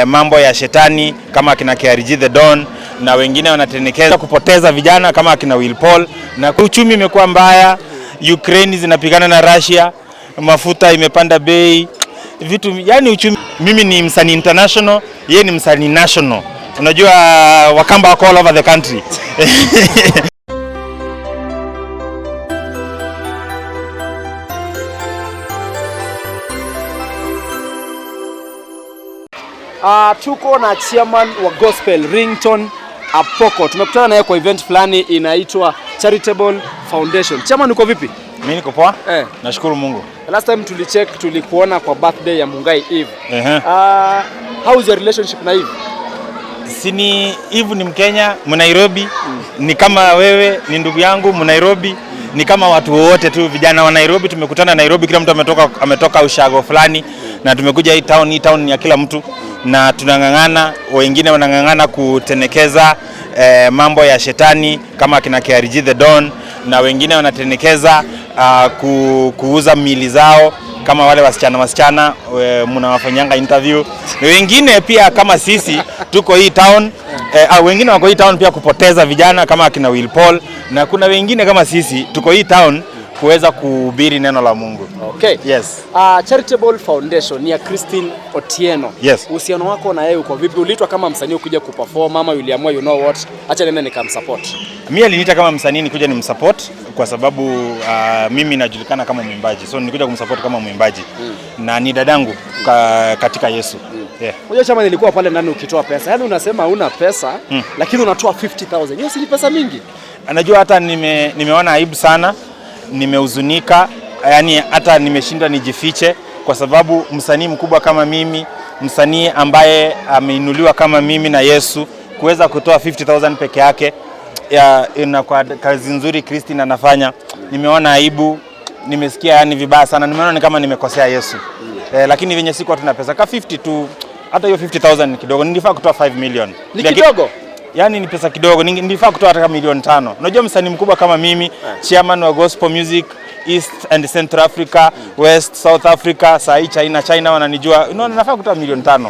Mambo ya shetani kama kina KRG the Don, na wengine wanatenekeza kupoteza vijana kama kina Will Paul, na uchumi imekuwa mbaya. Ukraine zinapigana na Russia, mafuta imepanda bei, vitu yani uchumi. Mimi ni msanii international, yeye ni msanii national. Unajua Wakamba wako all over the country. Tuko na chairman wa gospel Ringtone Apoko. Tumekutana naye kwa event fulani inaitwa Charitable Foundation. Chairman, uko vipi? Mimi niko poa. Nashukuru Mungu. Last time tulikuona kwa birthday ya Mungai Eve. How is your relationship na Eve? Sini Eve ni Mkenya, Nairobi. Ni kama wewe, ni ndugu yangu Nairobi. Ni kama watu wote tu, vijana wa Nairobi. Tumekutana Nairobi, kila mtu ametoka ushago fulani, na tumekuja hii town ni ya kila mtu, na tunangangana, wengine wanangangana kutenekeza mambo ya shetani kama kina KRG the Don, na wengine wanatenekeza kuuza mili zao kama wale wasichana mnawafanyanga interview. Wengine pia kama sisi tuko hii town, wengine wako hii town pia kupoteza vijana kama kina Will Paul, na kuna wengine kama sisi tuko hii town kuweza kuhubiri neno la Mungu. Okay. Yes. Charitable Foundation ni ya Christine Otieno. Yes. Uhusiano wako na yeye uko vipi? Uliitwa kama msanii kuja kuperform ama uliamua you know what, acha nenda nikamsupport? Mimi aliniita kama msanii nikuja nimsupport kwa sababu mimi najulikana kama mwimbaji. So nilikuja kumsupport kama mwimbaji. Na ni dadangu katika Yesu. Yeah. Unajua chama nilikuwa pale ndani ukitoa pesa. Yaani unasema huna pesa lakini unatoa 50,000. Hiyo si ni pesa mingi? Anajua hata nimeona aibu sana. Nimehuzunika, yani hata nimeshindwa nijifiche, kwa sababu msanii mkubwa kama mimi, msanii ambaye ameinuliwa kama mimi na Yesu, kuweza kutoa 50,000 peke yake na kwa kazi nzuri Christine anafanya, nimeona aibu, nimesikia yani vibaya sana, nimeona ni kama nimekosea Yesu. Lakini venye siku tuna pesa ka 50 tu, hata hiyo 50,000 ni kidogo, nilifaa kutoa 5 million. Ni kidogo? Yani ni pesa kidogo, nilifaa kutoa hata milioni 5. Unajua msanii mkubwa kama mimi, chairman wa gospel music East and Central Africa, West, South Africa, sai China wananijua. Unaona nafaa kutoa milioni 5.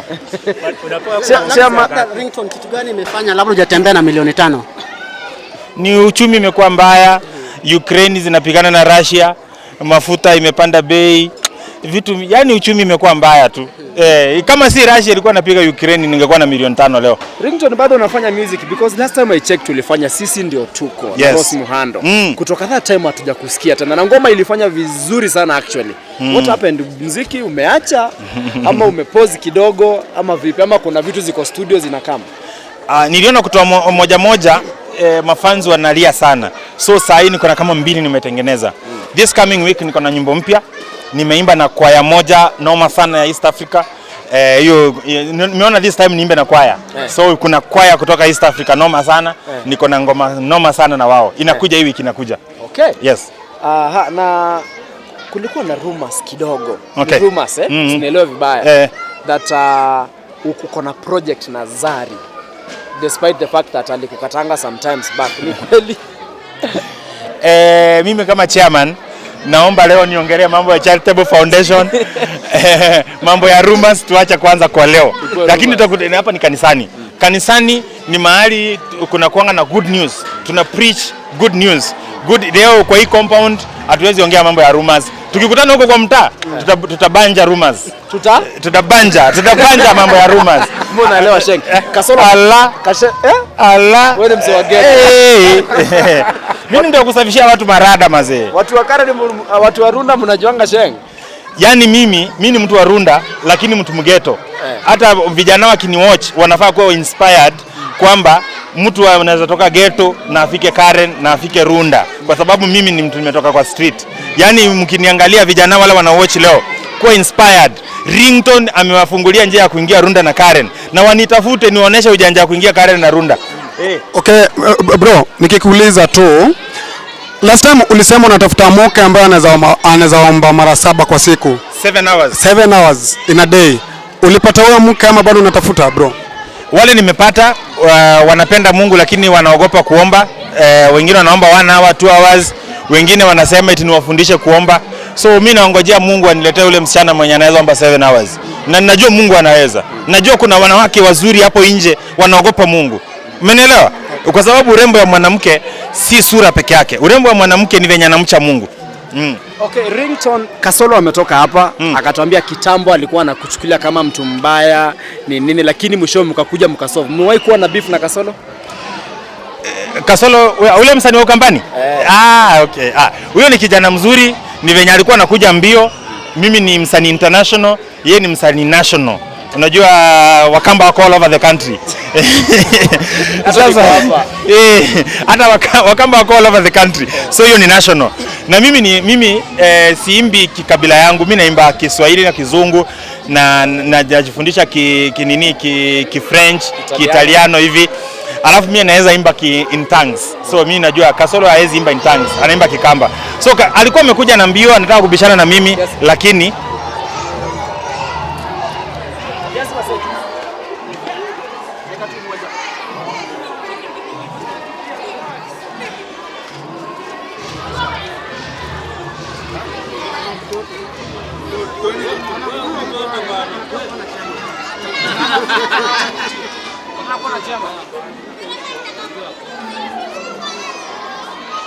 Chairman Ringtone, kitu gani imefanya labda hujatembea na milioni 5? Ni uchumi imekuwa mbaya, Ukraine zinapigana na Russia, mafuta imepanda bei, vitu yani uchumi imekuwa mbaya tu. Kama si Russia ilikuwa napiga Ukraine ningekuwa na milioni 5 leo. Ringtone bado unafanya music because last time I checked tulifanya Sisi Ndio Tuko na Ross Muhando. Kutoka that time hatuja kusikia tena, na ngoma ilifanya vizuri sana actually. What happened? Muziki umeacha ama umepause kidogo ama vipi, ama kuna vitu ziko studio zinakama? Niliona kutoa moja mafans wanalia sana. So saa hii niko na kama 2 nimetengeneza. This coming week niko na nyimbo mpya. Nimeimba na kwaya moja noma sana ya East Africa. Hiyo nimeona this time niimbe na kwaya. So kuna kwaya kutoka East Africa noma sana. Niko na ngoma noma sana na wao. Inakuja hii wiki inakuja. Okay. Yes. Na kulikuwa na rumors kidogo. Okay. Rumors sinaelewa vibaya. That uko na project na Zari. Despite the fact that alikukatanga sometimes back. Ni kweli? Mimi kama chairman naomba leo niongelee mambo ya Charitable Foundation. Mambo ya rumors tuacha kwanza kwa leo. Lakini tutakutana hapa ni kanisani. Kanisani ni mahali kuna kuanga na good news. Tuna preach good news. Leo kwa hii compound hatuwezi ongea mambo ya rumors. Tukikutana huko kwa mtaa tutabanja rumors. Tutabanja mambo ya rumors. Mbona unaelewa Sheng? Kasolo wewe mzee wa ghetto. Mimi ndio kusafishia watu marada mazee. Watu wa Karen, watu wa Runda mnajuanga Sheng. Yaani mimi ni mtu wa Runda lakini mtu mgeto. Hata vijana wakiniwatch wanafaa kuwa inspired kwamba mtu anaweza toka ghetto na afike Karen na afike Runda, kwa sababu mimi ni mtu nimetoka kwa street. Yaani mkiniangalia vijana wale wanawatch leo kuwa inspired. Ringtone amewafungulia njia ya kuingia Runda na Karen, na wanitafute nionyeshe ujanja wa kuingia Karen na Runda. Okay bro, nikikuuliza tu, last time ulisema unatafuta moke ambaye anaweza omba mara 7 kwa siku. 7 hours in a day. Ulipata huyo mke ama bado unatafuta bro? Wale nimepata wanapenda Mungu lakini wanaogopa kuomba. Wengine wanaomba 1 hour, 2 hours. Wengine wanasema eti niwafundishe kuomba. So mimi naongojea Mungu aniletee ule msichana mwenye anaweza omba 7 hours. Na ninajua Mungu anaweza. Najua kuna wanawake wazuri hapo nje wanaogopa Mungu. Umeelewa? Kwa sababu urembo wa mwanamke si sura peke yake. Urembo wa mwanamke ni venye anamcha Mungu. Okay, Ringtone Kasolo ametoka hapa akatuambia kitambo alikuwa anakuchukulia kama mtu mbaya nini, lakini mwisho mkakuja mkasolve. Mmewahi kuwa na beef na Kasolo? Kasolo ule msanii wa Ukambani? Okay. Huyo ni kijana mzuri, ni venye alikuwa anakuja mbio. Mimi ni msanii international, yeye ni msanii national. Unajua Wakamba wako all over the country. Sasa hata Wakamba wako all over the country. So hiyo ni national. Na mimi siimbi kikabila yangu, mimi naimba Kiswahili na Kizungu na najifundisha ki French, Kiitaliano hivi. Alafu mimi naweza imba in tongues. So mimi najua Kasolo haezi imba in tongues, anaimba Kikamba. So alikuwa amekuja na mbio anataka kubishana na mimi, lakini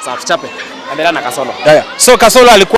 Sawa, tuchape. Endelea na Kasolo. So Kasolo alikuwa